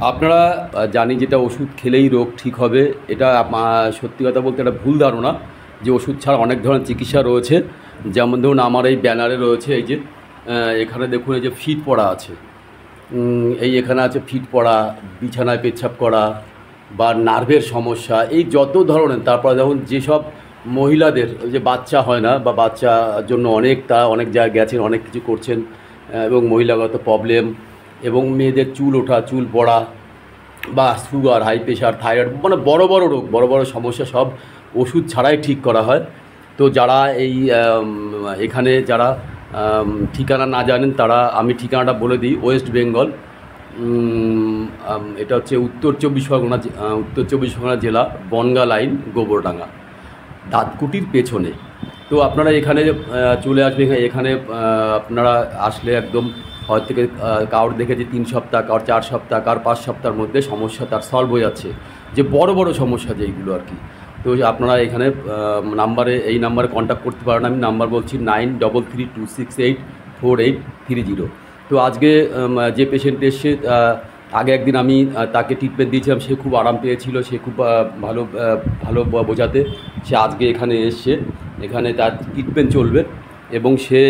আপনারা জানি যেটা ওষুধ খেলেই রোগ ঠিক হবে, এটা সত্যি কথা বলতে একটা ভুল ধারণা যে ওষুধ ছাড়া অনেক ধরনের চিকিৎসা রয়েছে। যেমন ধরুন আমার এই ব্যানারে রয়েছে এই যে এখানে দেখুন এই যে ফিট পড়া আছে, এই এখানে আছে ফিট পড়া, বিছানায় পেচ্ছাপ করা বা নার্ভের সমস্যা, এই যত ধরনের। তারপরে যেমন যেসব মহিলাদের ওই যে বাচ্চা হয় না বা বাচ্চার জন্য অনেক জায়গায় গেছেন, অনেক কিছু করছেন, এবং মহিলাগত প্রবলেম, এবং মেয়েদের চুল ওঠা, চুল পড়া, বা সুগার, হাই প্রেশার, থাইরয়েড, মানে বড় বড় রোগ, বড় বড় সমস্যা সব ওষুধ ছাড়াই ঠিক করা হয়। তো যারা এই এখানে যারা ঠিকানা না জানেন তারা আমি ঠিকানাটা বলে দিই। ওয়েস্ট বেঙ্গল, এটা হচ্ছে উত্তর চব্বিশ পরগনা জেলা, বনগাঁ লাইন, গোবরডাঙ্গা, দাঁতকুটির পেছনে। তো আপনারা এখানে চলে আসবেন। এখানে আপনারা আসলে একদম হয়তো থেকে কারোর দেখেছি 3 সপ্তাহ, কারোর 4 সপ্তাহ, কারোর 5 সপ্তাহের মধ্যে সমস্যা তার সলভ হয়ে যাচ্ছে, যে বড় বড় সমস্যা যেইগুলো আর কি। তো আপনারা এখানে এই নাম্বারে কন্ট্যাক্ট করতে পারেন। আমি নাম্বার বলছি 9332684830। তো আজকে যে পেশেন্ট এসছে, আগে একদিন আমি তাকে ট্রিটমেন্ট দিয়েছিলাম, সে খুব আরাম পেয়েছিল, সে খুব ভালো বোঝাতে সে আজকে এখানে এসছে। এখানে তার ট্রিটমেন্ট চলবে এবং সে